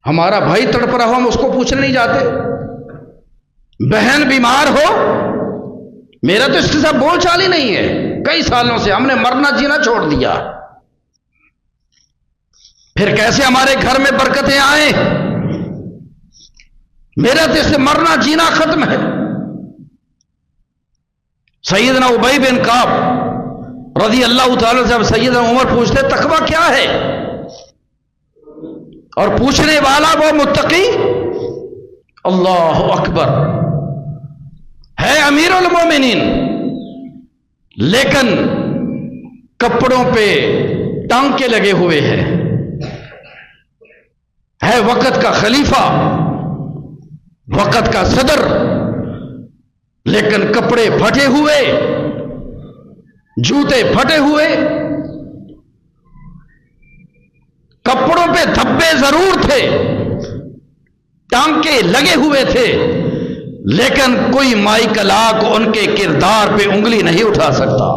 ہمارا بھائی تڑپ رہا ہو ہم اس کو پوچھنے نہیں جاتے، بہن بیمار ہو، میرا تو اس کے ساتھ بول چال ہی نہیں ہے، کئی سالوں سے ہم نے مرنا جینا چھوڑ دیا، پھر کیسے ہمارے گھر میں برکتیں آئیں؟ میرا تو اس سے مرنا جینا ختم ہے۔ سیدنا ابی بن کعب رضی اللہ تعالی جب سیدنا عمر پوچھتے تقویٰ کیا ہے، اور پوچھنے والا وہ متقی، اللہ اکبر، ہے امیر المومنین، لیکن کپڑوں پہ ٹانکے لگے ہوئے ہیں، ہے وقت کا خلیفہ، وقت کا صدر، لیکن کپڑے پھٹے ہوئے، جوتے پھٹے ہوئے، کپڑوں پہ دھبے ضرور تھے، ٹانکے لگے ہوئے تھے، لیکن کوئی مائی کلاک ان کے کردار پہ انگلی نہیں اٹھا سکتا،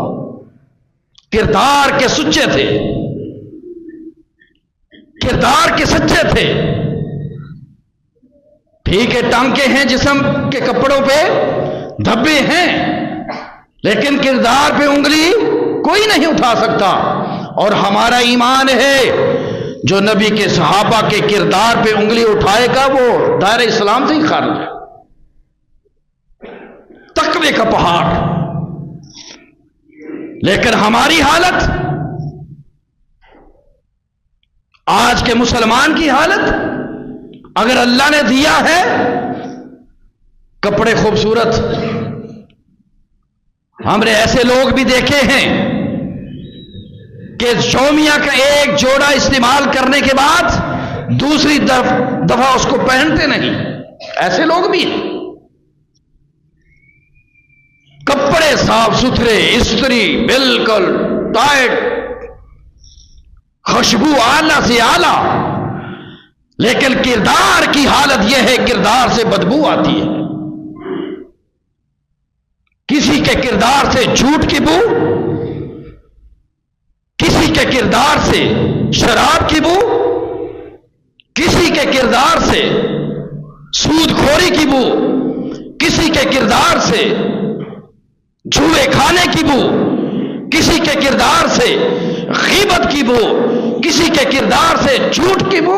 کردار کے سچے تھے، کردار کے سچے تھے۔ ٹھیک ہے ٹانکے ہیں جسم کے کپڑوں پہ، دھبے ہیں، لیکن کردار پہ انگلی کوئی نہیں اٹھا سکتا، اور ہمارا ایمان ہے جو نبی کے صحابہ کے کردار پہ انگلی اٹھائے گا وہ دائرہ اسلام سے ہی خارج ہے۔ تقوی کا پہاڑ، لیکن ہماری حالت، آج کے مسلمان کی حالت، اگر اللہ نے دیا ہے کپڑے خوبصورت، ہم نے ایسے لوگ بھی دیکھے ہیں کہ شومیہ کا ایک جوڑا استعمال کرنے کے بعد دوسری دفعہ اس کو پہنتے نہیں، ایسے لوگ بھی ہیں۔ کپڑے صاف ستھرے، استری بالکل ٹائٹ، خوشبو اعلی سے اعلی، لیکن کردار کی حالت یہ ہے کردار سے بدبو آتی ہے، کسی کے کردار سے جھوٹ کی بو، کسی کے کردار سے شراب کی بو، کسی کے کردار سے سود خوری کی بو، کسی کے کردار سے جوئے کھانے کی بو، کسی کے کردار سے غیبت کی بو، کسی کے کردار سے جھوٹ کی بو۔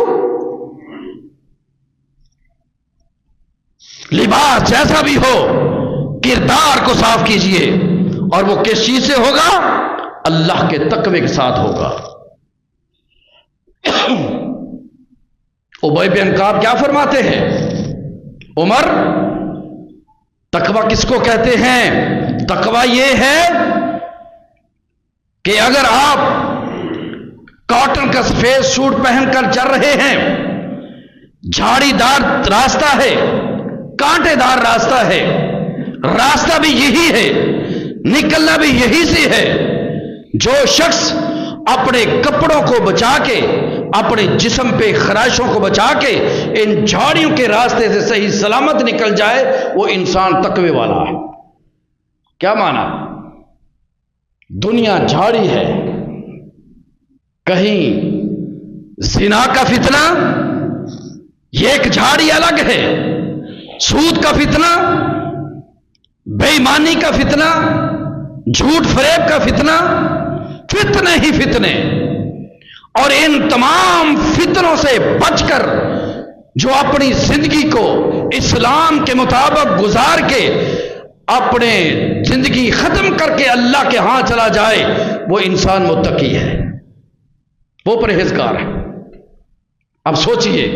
لباس جیسا بھی ہو کردار کو صاف کیجئے، اور وہ کس چیز سے ہوگا؟ اللہ کے تقوی کے ساتھ ہوگا۔ ابی بن کعب کیا فرماتے ہیں؟ عمر، تقوی کس کو کہتے ہیں؟ تقوی یہ ہے کہ اگر آپ کاٹن کا سفید سوٹ پہن کر چل رہے ہیں، جھاڑی دار راستہ ہے، کانٹے دار راستہ ہے، راستہ بھی یہی ہے، نکلنا بھی یہی سے ہے، جو شخص اپنے کپڑوں کو بچا کے، اپنے جسم پہ خراشوں کو بچا کے ان جھاڑیوں کے راستے سے صحیح سلامت نکل جائے، وہ انسان تقوی والا ہے۔ کیا مانا؟ دنیا جھاڑی ہے، کہیں زنا کا فتنہ، یہ ایک جھاڑی الگ ہے، سود کا فتنہ، بے ایمانی کا فتنہ، جھوٹ فریب کا فتنہ، فتنے ہی فتنے، اور ان تمام فتنوں سے بچ کر جو اپنی زندگی کو اسلام کے مطابق گزار کے اپنے زندگی ختم کر کے اللہ کے ہاں چلا جائے، وہ انسان متقی ہے، وہ پرہیزگار ہے۔ اب سوچئے،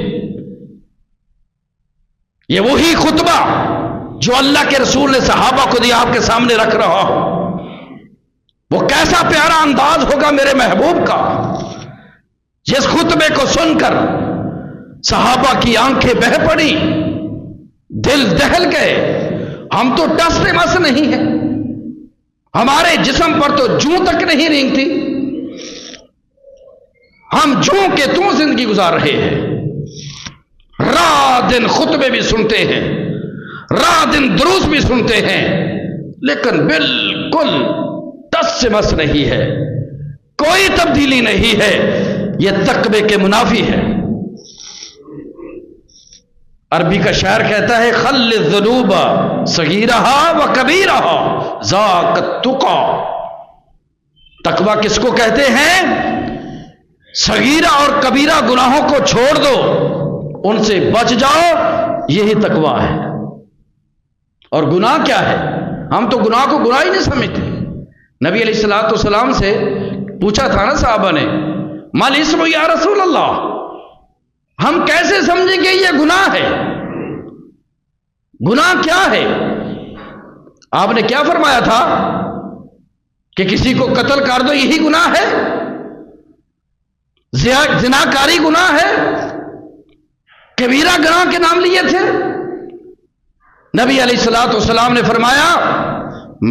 یہ وہی خطبہ جو اللہ کے رسول نے صحابہ کو دیا آپ کے سامنے رکھ رہا ہوں، وہ کیسا پیارا انداز ہوگا میرے محبوب کا، جس خطبے کو سن کر صحابہ کی آنکھیں بہہ پڑی، دل دہل گئے۔ ہم تو ٹس سے مس نہیں ہیں، ہمارے جسم پر تو جوں تک نہیں رینگتی، ہم جوں کے توں زندگی گزار رہے ہیں، رات دن خطبے بھی سنتے ہیں، رات دن دروس بھی سنتے ہیں، لیکن بالکل ٹس سے مس نہیں ہے، کوئی تبدیلی نہیں ہے۔ یہ تقوی کے منافی ہے۔ عربی کا شاعر کہتا ہے خل الذنوب صغیرہا و کبیرہا ذاک التقی. تقویٰ کس کو کہتے ہیں؟ صغیرہ اور کبیرہ گناہوں کو چھوڑ دو، ان سے بچ جاؤ، یہی تقویٰ ہے. اور گناہ کیا ہے؟ ہم تو گناہ کو گناہ ہی نہیں سمجھتے. نبی علیہ الصلوۃ والسلام سے پوچھا تھا نا صحابہ نے، مال اسم یا رسول اللہ، ہم کیسے سمجھیں گے یہ گناہ ہے؟ گناہ کیا ہے؟ آپ نے کیا فرمایا تھا کہ کسی کو قتل کر دو یہی گناہ ہے؟ زناکاری گناہ ہے؟ کبیرہ گناہ کے نام لیے تھے. نبی علیہ الصلوۃ والسلام نے فرمایا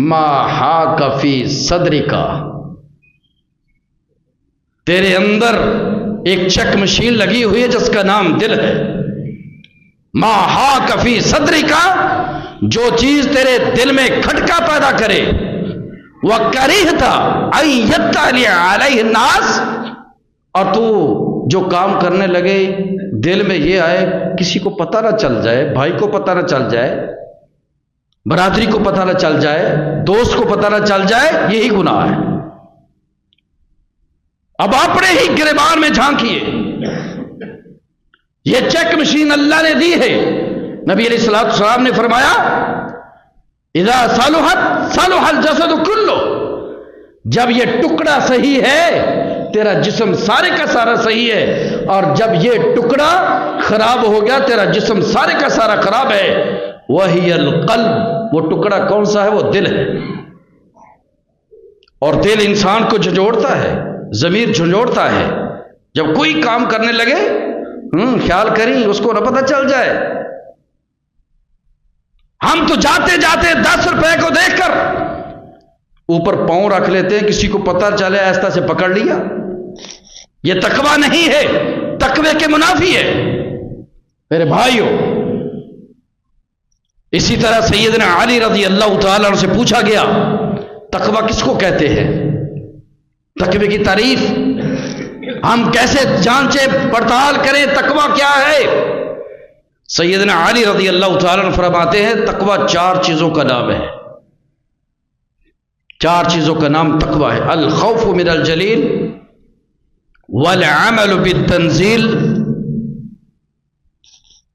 ما حاک فی صدرک، تیرے اندر ایک چیک مشین لگی ہوئی ہے جس کا نام دل ہے. ما حاک فی صدرک، جو چیز تیرے دل میں کھٹکا پیدا کرے، وکرہت ان یطلع علیہ الناس، اور تو جو کام کرنے لگے دل میں یہ آئے کسی کو پتہ نہ چل جائے، بھائی کو پتہ نہ چل جائے، برادری کو پتہ نہ چل جائے، دوست کو پتہ نہ چل جائے، یہی گناہ ہے. اب اپنے ہی گریبان میں جھانکیے، یہ چیک مشین اللہ نے دی ہے. نبی علیہ الصلوۃ والسلام نے فرمایا اذا صلحت صلح الجسد کلہ، جب یہ ٹکڑا صحیح ہے تیرا جسم سارے کا سارا صحیح ہے، اور جب یہ ٹکڑا خراب ہو گیا تیرا جسم سارے کا سارا خراب ہے. وہی القلب، وہ ٹکڑا کون سا ہے؟ وہ دل ہے. اور دل انسان کو جھنجھوڑتا ہے، ضمیر جھنجھوڑتا ہے. جب کوئی کام کرنے لگے خیال کریں اس کو نہ پتہ چل جائے. ہم تو جاتے جاتے 10 روپے کو دیکھ کر اوپر پاؤں رکھ لیتے ہیں، کسی کو پتہ چلے ایسا سے پکڑ لیا. یہ تقویٰ نہیں ہے، تقوی کے منافی ہے میرے بھائیوں. اسی طرح سیدنا علی رضی اللہ تعالیٰ عنہ سے پوچھا گیا تقویٰ کس کو کہتے ہیں؟ تقوی کی تعریف ہم کیسے جانچے پڑتال کریں تقویٰ کیا ہے؟ سیدنا علی رضی اللہ تعالیٰ عنہ فرماتے ہیں تقویٰ 4 چیزوں کا نام ہے. 4 چیزوں کا نام تقویٰ ہے. الخوف من الجلیل، والعمل بالتنزیل،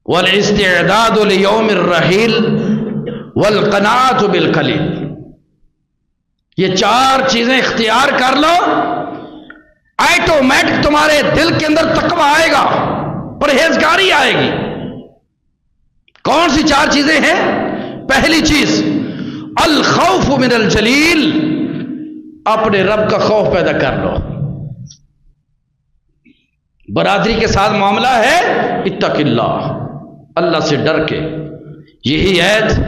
والاستعداد لیوم الرحیل، والقناعۃ بالقلیل. یہ 4 چیزیں اختیار کر لو، آٹومیٹک تمہارے دل کے اندر تقویٰ آئے گا، پرہیزگاری آئے گی. کون سی 4 چیزیں ہیں؟ پہلی چیز الخوف من الجلیل، اپنے رب کا خوف پیدا کر لو. برادری کے ساتھ معاملہ ہے، اتق اللہ، اللہ سے ڈر کے. یہی آیت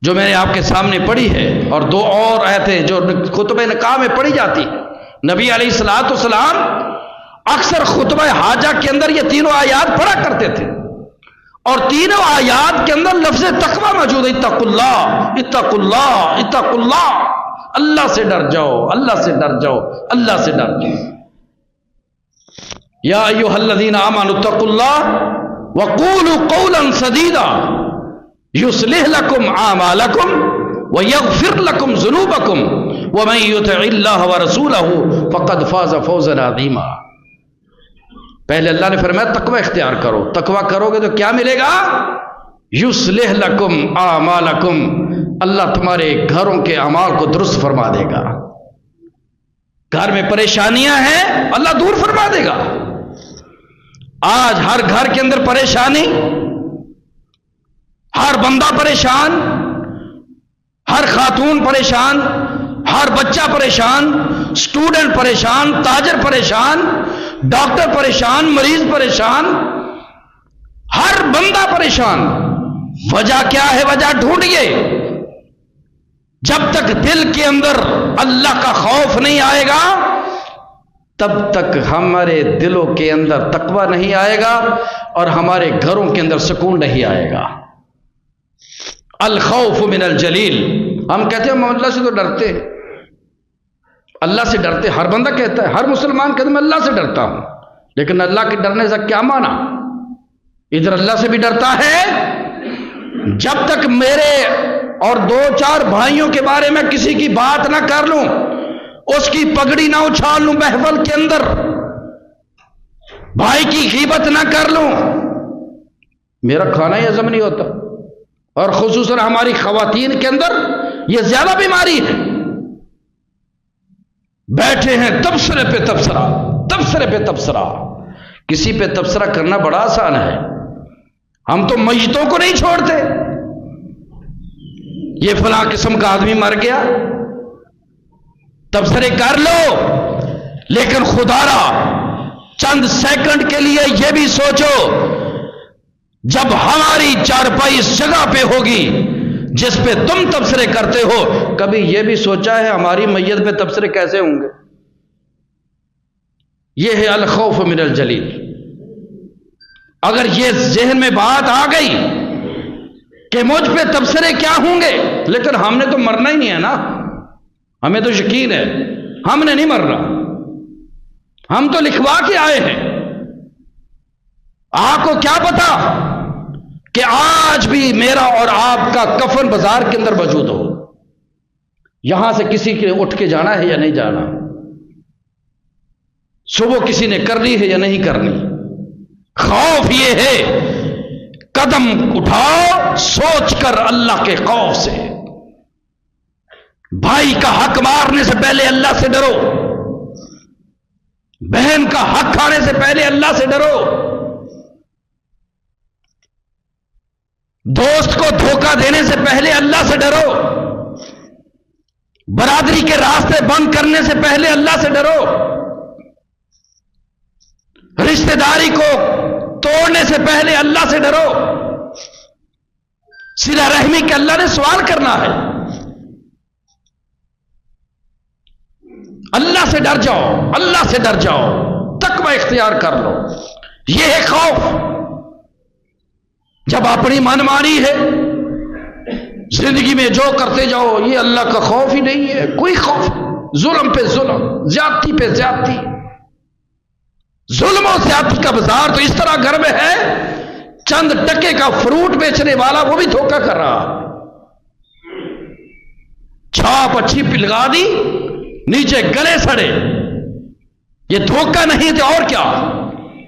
جو میں نے آپ کے سامنے پڑھی ہے، اور 2 اور آیتیں جو خطبہ نکاح میں پڑھی جاتی ہے. نبی علیہ الصلوۃ والسلام اکثر خطبہ حاجہ کے اندر یہ تینوں آیات پڑھا کرتے تھے، اور تینوں آیات کے اندر لفظ تقویٰ موجود ہے. اتق اللہ، اتق اللہ، اتق اللہ، اللہ سے ڈر جاؤ، اللہ سے ڈر جاؤ، اللہ سے ڈر جاؤ. یا ایھا الذین آمنوا اتقوا اللہ وقولوا قولا سدیدا یصلح لکم اعمالکم ویغفر لکم ذنوبکم ومن یطع اللہ ورسولہ فقد فاز فوزا عظیما. پہلے اللہ نے فرمایا تقوی اختیار کرو. تقوی کرو گے تو کیا ملے گا؟ یصلح لکم اعمالکم، اللہ تمہارے گھروں کے اعمال کو درست فرما دے گا. گھر میں پریشانیاں ہیں، اللہ دور فرما دے گا. آج ہر گھر کے اندر پریشانی، ہر بندہ پریشان، ہر خاتون پریشان، ہر بچہ پریشان، اسٹوڈنٹ پریشان، تاجر پریشان، ڈاکٹر پریشان، مریض پریشان، ہر بندہ پریشان. وجہ کیا ہے؟ وجہ ڈھونڈیے. جب تک دل کے اندر اللہ کا خوف نہیں آئے گا تب تک ہمارے دلوں کے اندر تقویٰ نہیں آئے گا، اور ہمارے گھروں کے اندر سکون نہیں آئے گا. الخوف من الجلیل. ہم کہتے ہیں ہم اللہ سے تو ڈرتے ہیں، اللہ سے ڈرتے، ہر بندہ کہتا ہے، ہر مسلمان کہتا ہے میں اللہ سے ڈرتا ہوں، لیکن اللہ کے ڈرنے سے کیا مانا؟ ادھر اللہ سے بھی ڈرتا ہے، جب تک میرے اور 2-4 بھائیوں کے بارے میں کسی کی بات نہ کر لوں، اس کی پگڑی نہ اچھال لوں محفل کے اندر، بھائی کی غیبت نہ کر لوں، میرا کھانا ہی ہضم نہیں ہوتا۔ اور خصوصاً ہماری خواتین کے اندر یہ زیادہ بیماری ہے، بیٹھے ہیں تبصرے پہ تبصرہ، تبصرے پہ تبصرہ۔ کسی پہ تبصرہ کرنا بڑا آسان ہے، ہم تو میتوں کو نہیں چھوڑتے، یہ فلاں قسم کا آدمی مر گیا، تبصرے کر لو، لیکن خدا را چند سیکنڈ کے لیے یہ بھی سوچو، جب ہماری چارپائی اس جگہ پہ ہوگی جس پہ تم تبصرے کرتے ہو، کبھی یہ بھی سوچا ہے ہماری میت پہ تبصرے کیسے ہوں گے؟ یہ ہے الخوف من الجلیل۔ اگر یہ ذہن میں بات آ گئی کہ مجھ پہ تبصرے کیا ہوں گے، لیکن ہم نے تو مرنا ہی نہیں ہے نا، ہمیں تو یقین ہے ہم نے نہیں مرنا، ہم تو لکھوا کے آئے ہیں۔ آپ کو کیا پتا کہ آج بھی میرا اور آپ کا کفن بازار کے اندر موجود ہو، یہاں سے کسی کے اٹھ کے جانا ہے یا نہیں جانا، صبح کسی نے کرنی ہے یا نہیں کرنی۔ خوف یہ ہے، قدم اٹھاؤ سوچ کر اللہ کے خوف سے، بھائی کا حق مارنے سے پہلے اللہ سے ڈرو، بہن کا حق کھانے سے پہلے اللہ سے ڈرو، دوست کو دھوکہ دینے سے پہلے اللہ سے ڈرو، برادری کے راستے بند کرنے سے پہلے اللہ سے ڈرو، رشتہ داری کو توڑنے سے پہلے اللہ سے ڈرو، صلہ رحمی کے اللہ نے سوال کرنا ہے، اللہ سے ڈر جاؤ، اللہ سے ڈر جاؤ، تقوی اختیار کر لو۔ یہ ہے خوف۔ جب اپنی منمانی ہے زندگی میں جو کرتے جاؤ، یہ اللہ کا خوف ہی نہیں ہے، کوئی خوف، ظلم پہ ظلم، زیادتی پہ زیادتی، ظلم و زیادتی کا بازار تو اس طرح گرم ہے، چند ٹکے کا فروٹ بیچنے والا وہ بھی دھوکہ کر رہا، چھاپ اچھی پلگا دی، نیچے گلے سڑے، یہ دھوکہ نہیں تھے اور کیا؟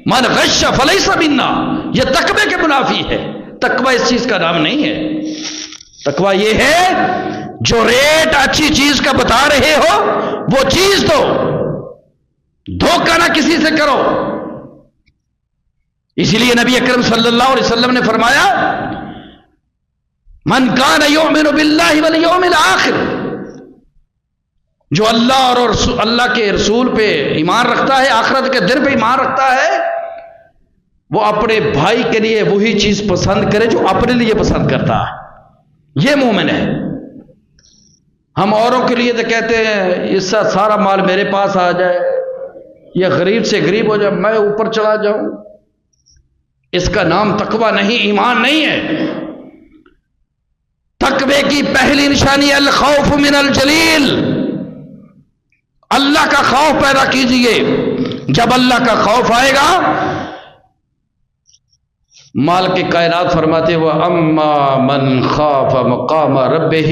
من غش فلیس منا، یہ تقوی کے منافی ہے۔ تقوی اس چیز کا نام نہیں ہے، تقوی یہ ہے جو ریٹ اچھی چیز کا بتا رہے ہو وہ چیز دو، دھوکہ نہ کسی سے کرو۔ اسی لیے نبی اکرم صلی اللہ علیہ وسلم نے فرمایا، من کان یؤمن باللہ والیوم الآخر، جو اللہ اور اللہ کے رسول پہ ایمان رکھتا ہے، آخرت کے دن پہ ایمان رکھتا ہے، وہ اپنے بھائی کے لیے وہی چیز پسند کرے جو اپنے لیے پسند کرتا ہے، یہ مومن ہے۔ ہم اوروں کے لیے تو کہتے ہیں اس سے سارا مال میرے پاس آ جائے، یہ غریب سے غریب ہو جائے، میں اوپر چلا جاؤں، اس کا نام تقوی نہیں، ایمان نہیں ہے۔ تقوی کی پہلی نشانی الخوف من الجلیل، اللہ کا خوف پیدا کیجئے۔ جب اللہ کا خوف آئے گا، مالک کائنات فرماتے ہوا اما من خاف مقام ربہ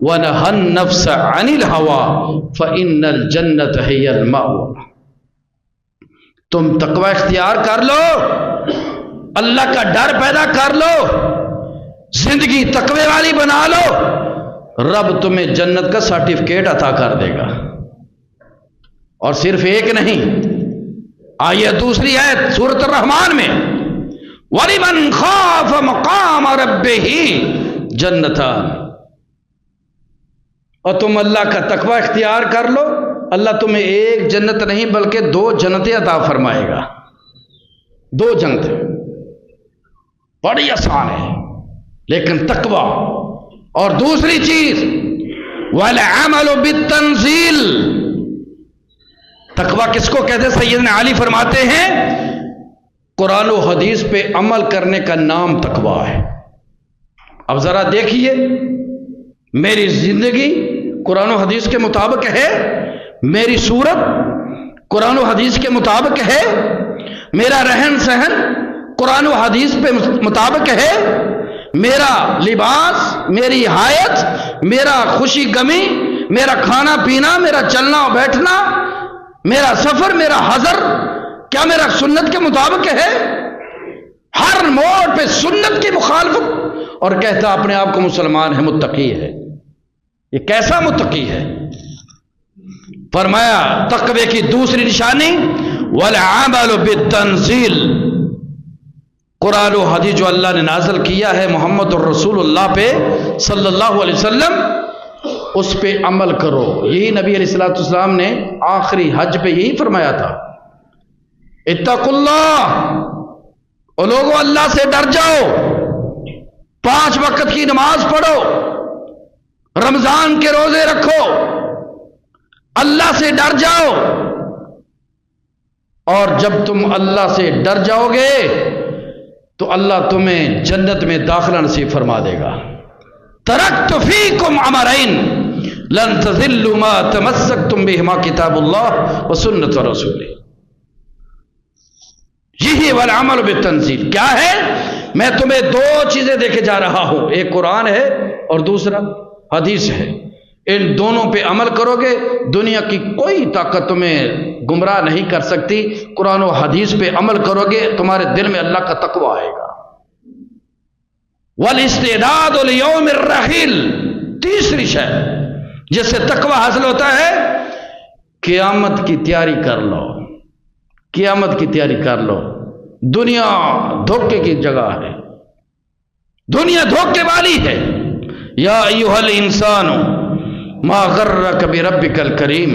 ونہى النفس عن الہوى فإن الجنة هي المأوى۔ تم تقوی اختیار کر لو، اللہ کا ڈر پیدا کر لو، زندگی تقوی والی بنا لو، رب تمہیں جنت کا سرٹیفکیٹ عطا کر دے گا۔ اور صرف ایک نہیں، آئیے دوسری آیت سورۃ الرحمن میں، وَلِمَنْ خَافَ مَقَامَ رَبِّهِ جَنَّتَانِ، اور تم اللہ کا تقوی اختیار کر لو، اللہ تمہیں ایک جنت نہیں بلکہ 2 جنتیں عطا فرمائے گا، 2 جنتیں، بڑی آسان ہے لیکن تقوی۔ اور دوسری چیز وَالْعَمَلُ بِالتَّنزِيلِ، تقوی کس کو کہتے ہیں؟ سیدنا علی فرماتے ہیں قرآن و حدیث پہ عمل کرنے کا نام تقوی ہے۔ اب ذرا دیکھیے، میری زندگی قرآن و حدیث کے مطابق ہے، میری صورت قرآن و حدیث کے مطابق ہے، میرا رہن سہن قرآن و حدیث پہ مطابق ہے، میرا لباس، میری حیات، میرا خوشی غمی، میرا کھانا پینا، میرا چلنا بیٹھنا، میرا سفر، میرا حضر، کیا میرا سنت کے مطابق ہے؟ ہر موڑ پہ سنت کی مخالفت، اور کہتا اپنے آپ کو مسلمان ہے، متقی ہے۔ یہ کیسا متقی ہے؟ فرمایا تقوی کی دوسری نشانی والعمل بالتنزیل، قرآن و حدیث جو اللہ نے نازل کیا ہے محمد الرسول اللہ پہ صلی اللہ علیہ وسلم، اس پہ عمل کرو۔ یہی نبی علیہ السلام نے آخری حج پہ یہی فرمایا تھا، اتقوا اللہ، اور لوگوں اللہ سے ڈر جاؤ، 5 وقت کی نماز پڑھو، رمضان کے روزے رکھو، اللہ سے ڈر جاؤ، اور جب تم اللہ سے ڈر جاؤ گے تو اللہ تمہیں جنت میں داخلہ نصیب فرما دے گا۔ ترکت فیکم امرین لن تضلوا ما تمسکتم بہما کتاب اللہ و سنت رسولہ۔ یہی والعمل بالتنزیل کیا ہے؟ میں تمہیں 2 چیزیں دے کے جا رہا ہوں، ایک قرآن ہے اور دوسرا حدیث ہے۔ ان دونوں پہ عمل کرو گے دنیا کی کوئی طاقت تمہیں گمراہ نہیں کر سکتی۔ قرآن و حدیث پہ عمل کرو گے تمہارے دل میں اللہ کا تقوی آئے گا۔ والاستعداد لیوم الرحیل، تیسری شے جس سے تقوی حاصل ہوتا ہے، قیامت کی تیاری کر لو، قیامت کی تیاری کر لو۔ دنیا دھوکے کی جگہ ہے، دنیا دھوکے والی ہے۔ یا ایھا الانسان ما غرک بربک الکریم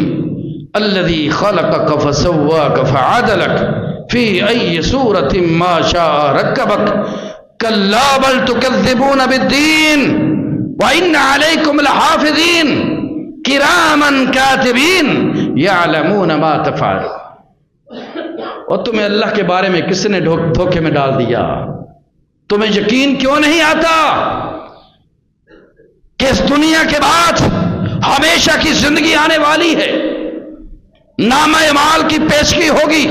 الذی خلقک فسواک فعدلک فی ای صورت ما شاء رکبک کلا بل تکذبون بالدین وان علیکم لحافظین کراما کاتبین یعلمون ما تفعلون۔ اور تمہیں اللہ کے بارے میں کس نے دھوکے میں ڈال دیا؟ تمہیں یقین کیوں نہیں آتا کہ اس دنیا کے بعد ہمیشہ کی زندگی آنے والی ہے؟ نامہ اعمال کی پیشگی ہوگی،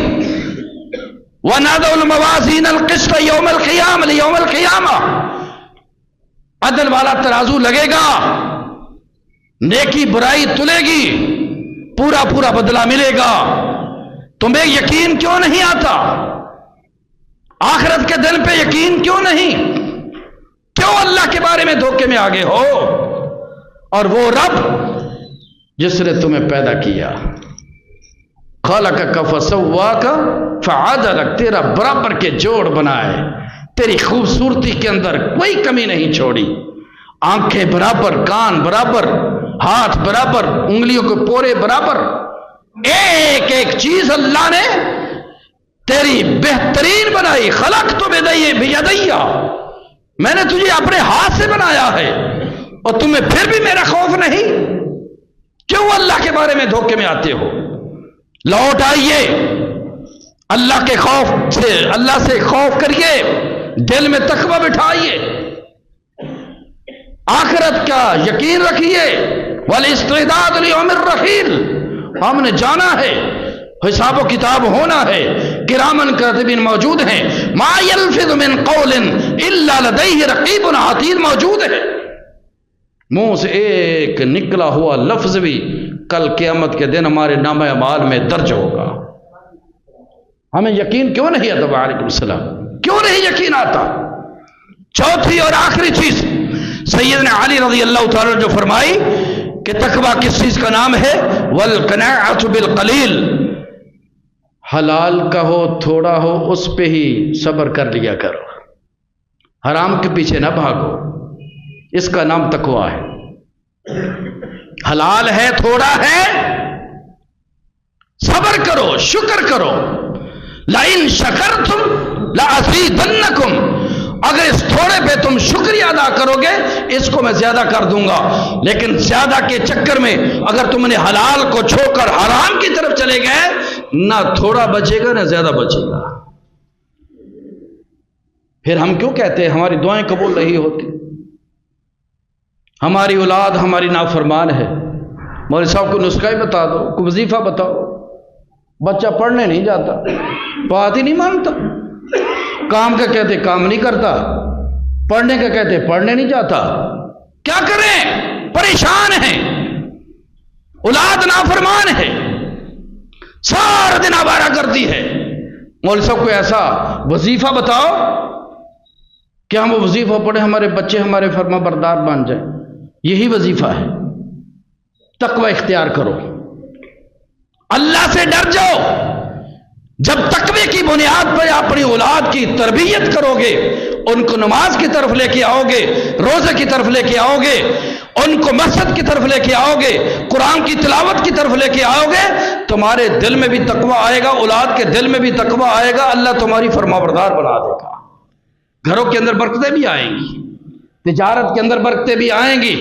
وَنَضَعُ الْمَوَازِينَ الْقِسْطَ يَوْمَ الْقِيَامَةِ لِيَوْمِ الْقِيَامَةِ، عدل والا ترازو لگے گا، نیکی برائی تلے گی، پورا پورا بدلہ ملے گا۔ تمہیں یقین کیوں نہیں آتا؟ آخرت کے دن پہ یقین کیوں نہیں؟ کیوں اللہ کے بارے میں دھوکے میں آگے ہو؟ اور وہ رب جس نے تمہیں پیدا کیا، خلقک فسواک فعدلک، تیرا برابر کے جوڑ بنائے، تیری خوبصورتی کے اندر کوئی کمی نہیں چھوڑی، آنکھیں برابر، کان برابر، ہاتھ برابر، انگلیوں کے پورے برابر، ایک ایک چیز اللہ نے تیری بہترین بنائی۔ خلقت بیدی، میں نے تجھے اپنے ہاتھ سے بنایا ہے، اور تمہیں پھر بھی میرا خوف نہیں؟ کیوں اللہ کے بارے میں دھوکے میں آتے ہو؟ لوٹ آئیے اللہ کے خوف سے، اللہ سے خوف کریے، دل میں تقوی بٹھائیے، آخرت کا یقین رکھیے۔ والاستعداد لیوم الرحیل، ہم نے جانا ہے، حساب و کتاب ہونا ہے، کرامن کاتبین موجود ہیں، ما یلفظ من قول الا لدیہ رقیب عتید موجود ہے۔ منہ سے ایک نکلا ہوا لفظ بھی کل قیامت کے دن ہمارے نامہ اعمال میں درج ہوگا۔ ہمیں یقین کیوں نہیں آتا؟ وعلیکم السلام، کیوں نہیں یقین آتا؟ چوتھی اور آخری چیز سیدنا علی رضی اللہ تعالیٰ جو فرمائی کہ تقوی کس چیز کا نام ہے؟ والقناعۃ بالقلیل، حلال کا ہو تھوڑا ہو اس پہ ہی صبر کر لیا کرو، حرام کے پیچھے نہ بھاگو، اس کا نام تقوی ہے۔ حلال ہے تھوڑا ہے صبر کرو، شکر کرو، لئن شکرتم لأزیدنکم، اگر اس تھوڑے پہ تم شکریہ ادا کرو گے اس کو میں زیادہ کر دوں گا۔ لیکن زیادہ کے چکر میں اگر تم نے حلال کو چھوڑ کر حرام کی طرف چلے گئے، نہ تھوڑا بچے گا نہ زیادہ بچے گا۔ پھر ہم کیوں کہتے ہیں ہماری دعائیں قبول نہیں ہوتی، ہماری اولاد ہماری نافرمان ہے؟ مولوی صاحب کو نسخہ ہی بتا دو، کو وظیفہ بتاؤ، بچہ پڑھنے نہیں جاتا، بات ہی نہیں مانتا، کام کا کہتے کام نہیں کرتا، پڑھنے کا کہتے پڑھنے نہیں جاتا، کیا کریں؟ پریشان ہیں، اولاد نافرمان ہے، سارا دن آوارہ کرتی ہے۔ مولوی صاحب کوئی ایسا وظیفہ بتاؤ کہ ہم وہ وظیفہ پڑھیں، ہمارے بچے ہمارے فرما بردار بن جائیں۔ یہی وظیفہ ہے۔ تقوی اختیار کرو، اللہ سے ڈر جاؤ۔ جب تقوی کی بنیاد پر اپنی اولاد کی تربیت کرو گے، ان کو نماز کی طرف لے کے آؤ گے، روزے کی طرف لے کے آؤ گے، ان کو مسجد کی طرف لے کے آؤ گے، قرآن کی تلاوت کی طرف لے کے آؤ گے، تمہارے دل میں بھی تقوی آئے گا، اولاد کے دل میں بھی تقوی آئے گا، اللہ تمہاری فرمانبردار بنا دے گا۔ گھروں کے اندر برکتیں بھی آئیں گی، تجارت کے اندر برکتیں بھی آئیں گی۔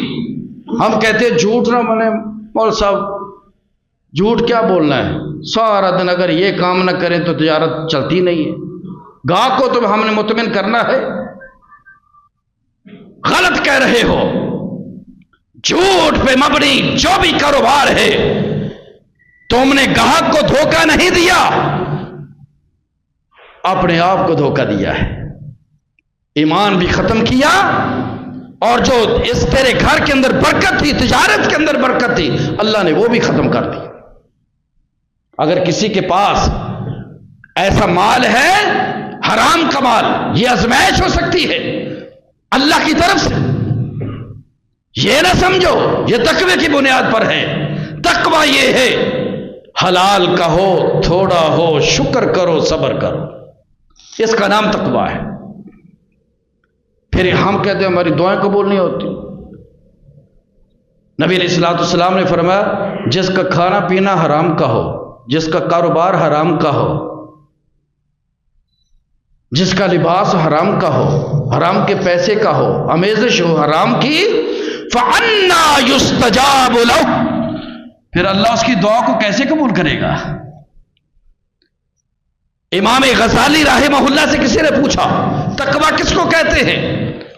ہم کہتے ہیں جھوٹ نہ بنے، مولوی صاحب جھوٹ کیا بولنا ہے؟ سارا دن اگر یہ کام نہ کریں تو تجارت چلتی نہیں ہے۔ گاہک کو تو ہم نے مطمئن کرنا ہے۔ غلط کہہ رہے ہو، جھوٹ پہ مبنی جو بھی کاروبار ہے، تم نے گاہک کو دھوکہ نہیں دیا، اپنے آپ کو دھوکہ دیا ہے۔ ایمان بھی ختم کیا، اور جو اس تیرے گھر کے اندر برکت تھی، تجارت کے اندر برکت تھی، اللہ نے وہ بھی ختم کر دی۔ اگر کسی کے پاس ایسا مال ہے، حرام کا مال، یہ آزمائش ہو سکتی ہے اللہ کی طرف سے، یہ نہ سمجھو یہ تقوی کی بنیاد پر ہے۔ تقوی یہ ہے حلال کا ہو، تھوڑا ہو، شکر کرو، صبر کرو، اس کا نام تقوی ہے۔ پھر ہم کہتے ہیں ہماری دعائیں قبول نہیں ہوتی۔ نبی علیہ الصلوۃ والسلام نے فرمایا جس کا کھانا پینا حرام کا ہو، جس کا کاروبار حرام کا ہو، جس کا لباس حرام کا ہو، حرام کے پیسے کا ہو، آمیزش ہو حرام کی، فَأَنَّا يُسْتَجَابُ لَهُ، پھر اللہ اس کی دعا کو کیسے قبول کرے گا؟ امام غزالی رحمہ اللہ سے کسی نے پوچھا تقوی کس کو کہتے ہیں؟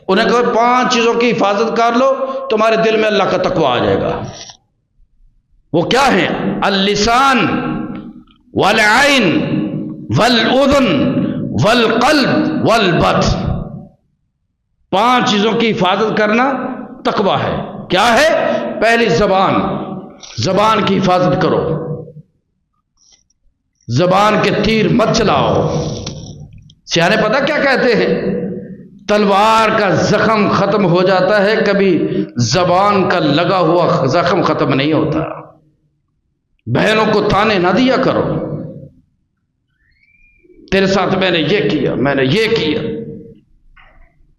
انہیں کہا 5 چیزوں کی حفاظت کر لو، تمہارے دل میں اللہ کا تقوی آ جائے گا۔ وہ کیا ہیں؟ اللسان والعین والاذن والقلب والبطن، 5 چیزوں کی حفاظت کرنا تقوی ہے۔ کیا ہے؟ پہلی زبان، زبان کی حفاظت کرو، زبان کے تیر مت چلاؤ۔ سیانے پتہ کیا کہتے ہیں؟ تلوار کا زخم ختم ہو جاتا ہے، کبھی زبان کا لگا ہوا زخم ختم نہیں ہوتا۔ بہنوں کو تانے نہ دیا کرو، تیرے ساتھ میں نے یہ کیا، میں نے یہ کیا۔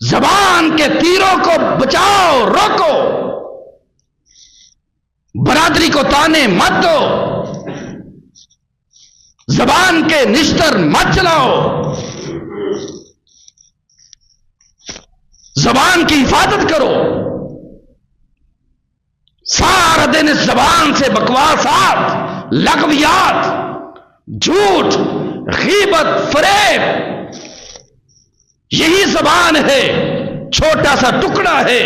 زبان کے تیروں کو بچاؤ، روکو، برادری کو تانے مت دو، زبان کے نشتر مت چلاؤ، زبان کی حفاظت کرو۔ سارا دن اس زبان سے بکواسات، لغویات، جھوٹ، غیبت، فریب، یہی زبان ہے، چھوٹا سا ٹکڑا ہے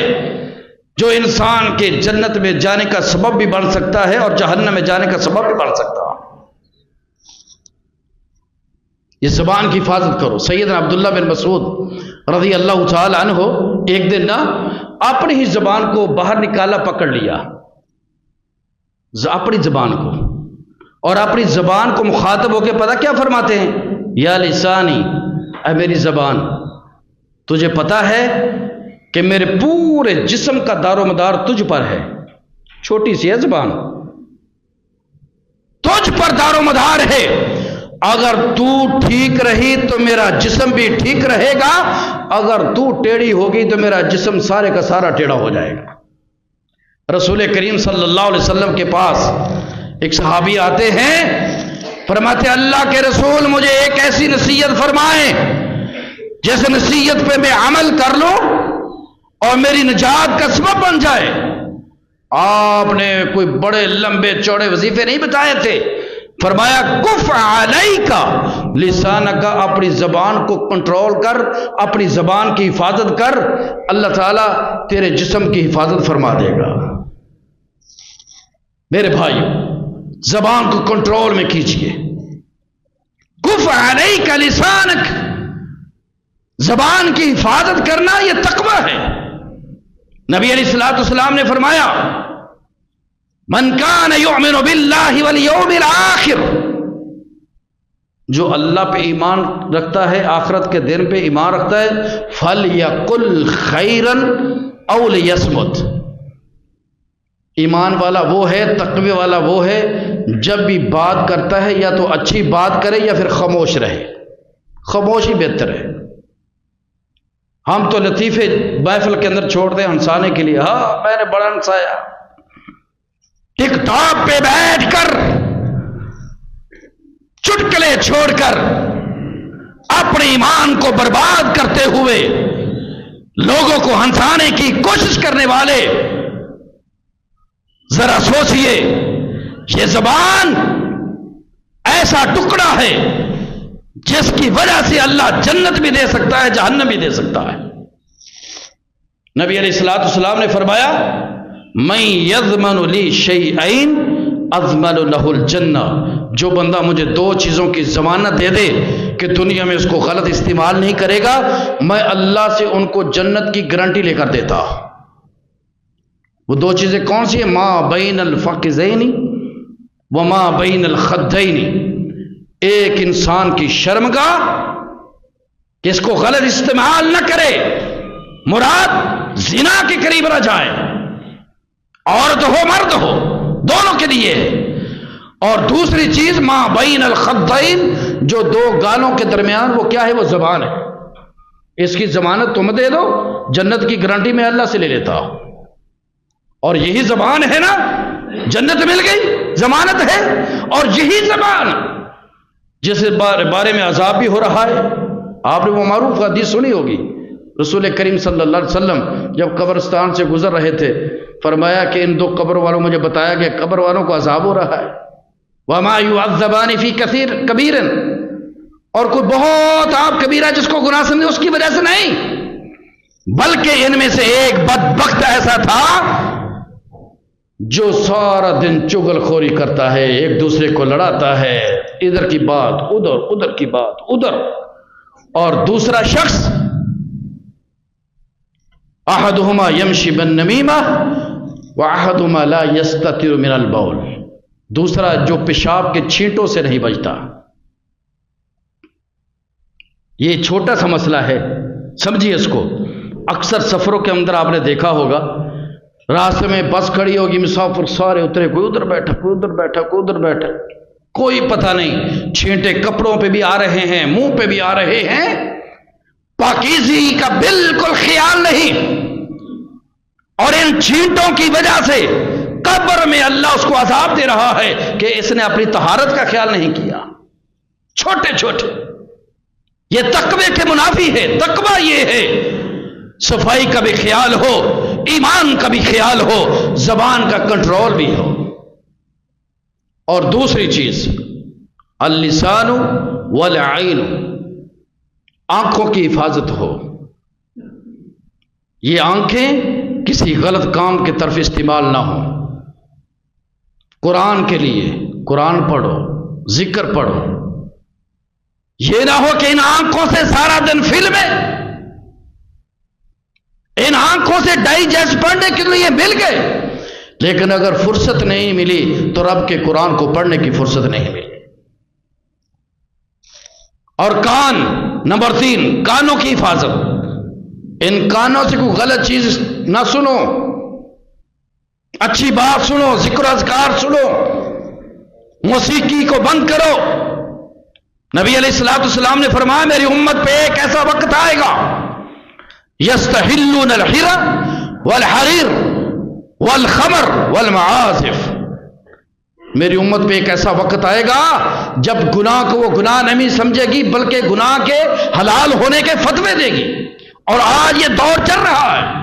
جو انسان کے جنت میں جانے کا سبب بھی بن سکتا ہے اور جہنم میں جانے کا سبب بھی بن سکتا ہے۔ یہ زبان کی حفاظت کرو۔ سیدنا عبداللہ بن مسعود رضی اللہ تعالی عنہ ایک دن اپنی ہی زبان کو باہر نکالا، پکڑ لیا اپنی زبان کو، اور اپنی زبان کو مخاطب ہو کے پتہ کیا فرماتے ہیں؟ یا لسانی، اے میری زبان، تجھے پتہ ہے کہ میرے پورے جسم کا دار و مدار تجھ پر ہے۔ چھوٹی سی ہے زبان، تجھ پر دار و مدار ہے، اگر تو ٹھیک رہی تو میرا جسم بھی ٹھیک رہے گا، اگر تو ٹیڑھی ہوگی تو میرا جسم سارے کا سارا ٹیڑھا ہو جائے گا۔ رسول کریم صلی اللہ علیہ وسلم کے پاس ایک صحابی آتے ہیں، فرماتے اللہ کے رسول مجھے ایک ایسی نصیحت فرمائیں جس نصیحت پہ میں عمل کر لوں اور میری نجات کا سبب بن جائے۔ آپ نے کوئی بڑے لمبے چوڑے وظیفے نہیں بتائے تھے، فرمایا کف علیک لسانک، اپنی زبان کو کنٹرول کر، اپنی زبان کی حفاظت کر، اللہ تعالیٰ تیرے جسم کی حفاظت فرما دے گا۔ میرے بھائیو، زبان کو کنٹرول میں کیجئے۔ کف علیک لسانک، زبان کی حفاظت کرنا یہ تقوی ہے۔ نبی علیہ الصلوۃ والسلام نے فرمایا من کان یؤمن باللہ والیوم الآخر، جو اللہ پہ ایمان رکھتا ہے، آخرت کے دن پہ ایمان رکھتا ہے، فلیقل خیرا او لیصمت، ایمان والا وہ ہے، تقوی والا وہ ہے، جب بھی بات کرتا ہے یا تو اچھی بات کرے یا پھر خاموش رہے، خاموشی بہتر ہے۔ ہم تو لطیفے محفل کے اندر چھوڑ دیں ہنسانے کے لیے، ہاں میں نے بڑا ہنسایا، ٹک ٹاک پہ بیٹھ کر چٹکلے چھوڑ کر اپنے ایمان کو برباد کرتے ہوئے لوگوں کو ہنسانے کی کوشش کرنے والے، ذرا سوچئے، یہ زبان ایسا ٹکڑا ہے جس کی وجہ سے اللہ جنت بھی دے سکتا ہے، جہنم بھی دے سکتا ہے۔ نبی علیہ الصلوۃ والسلام نے فرمایا من یضمن لی شیئین اضمن لہ الجنہ، جو بندہ مجھے دو چیزوں کی ضمانت دے دے کہ دنیا میں اس کو غلط استعمال نہیں کرے گا، میں اللہ سے ان کو جنت کی گارنٹی لے کر دیتا۔ وہ دو چیزیں کون سی ہیں؟ ما بین الفخذین وما بین الخدین، ایک انسان کی شرمگاہ کہ اس کو غلط استعمال نہ کرے، مراد زنا کے قریب نہ جائے، عورت ہو مرد ہو دونوں کے لیے، اور دوسری چیز ما بین الخدین، جو دو گالوں کے درمیان، وہ کیا ہے؟ وہ زبان ہے۔ اس کی ضمانت تم دے دو، جنت کی گارنٹی میں اللہ سے لے لیتا، اور یہی زبان ہے نا، جنت مل گئی، ضمانت ہے، اور یہی زبان جس بارے میں عذاب بھی ہو رہا ہے۔ آپ نے وہ معروف حدیث سنی ہوگی، رسول کریم صلی اللہ علیہ وسلم جب قبرستان سے گزر رہے تھے، فرمایا کہ ان دو قبر والوں، مجھے بتایا کہ قبر والوں کو عذاب ہو رہا ہے، وَمَا يُعَذَّبَانِ فِي كَبِيرٍ، اور کوئی بہت آپ کبیرہ جس کو گناہ سمجھے اس کی وجہ سے نہیں، بلکہ ان میں سے ایک بدبخت ایسا تھا جو سارا دن چغل خوری کرتا ہے، ایک دوسرے کو لڑاتا ہے، ادھر کی بات ادھر، ادھر کی بات ادھر، اور دوسرا شخص احدہما یمشی بالنمیمہ واحدہما لا یستتر من البول، دوسرا جو پیشاب کے چھینٹوں سے نہیں بچتا۔ یہ چھوٹا سا مسئلہ ہے، سمجھیے اس کو۔ اکثر سفروں کے اندر آپ نے دیکھا ہوگا، راستے میں بس کھڑی ہوگی، مسافر سارے اترے، کوئی ادھر بیٹھا، کوئی ادھر بیٹھا، کوئی ادھر بیٹھا، کوئی پتہ نہیں، چھینٹے کپڑوں پہ بھی آ رہے ہیں، منہ پہ بھی آ رہے ہیں، پاکیزگی کا بالکل خیال نہیں، اور ان چھینٹوں کی وجہ سے قبر میں اللہ اس کو عذاب دے رہا ہے کہ اس نے اپنی طہارت کا خیال نہیں کیا۔ چھوٹے چھوٹے، یہ تقوی کے منافی ہے۔ تقوی یہ ہے صفائی کا بھی خیال ہو، ایمان کا بھی خیال ہو، زبان کا کنٹرول بھی ہو، اور دوسری چیز اللسان والعین، آنکھوں کی حفاظت ہو، یہ آنکھیں کسی غلط کام کی طرف استعمال نہ ہو۔ قرآن کے لیے قرآن پڑھو، ذکر پڑھو، یہ نہ ہو کہ ان آنکھوں سے سارا دن فلمیں، ان آنکھوں سے ڈائجسٹ پڑھنے کے لیے مل گئے، لیکن اگر فرصت نہیں ملی تو رب کے قرآن کو پڑھنے کی فرصت نہیں ملی۔ اور کان، نمبر 3، کانوں کی حفاظت، ان کانوں سے کوئی غلط چیز نہ سنو، اچھی بات سنو، ذکر و اذکار سنو، موسیقی کو بند کرو۔ نبی علیہ الصلوۃ والسلام نے فرمایا میری امت پہ ایک ایسا وقت آئے گا یستحلون الحر والحریر والخمر والمعازف، میری امت پہ ایک ایسا وقت آئے گا جب گناہ کو وہ گناہ نہیں سمجھے گی بلکہ گناہ کے حلال ہونے کے فتوے دے گی، اور آج یہ دور چل رہا ہے۔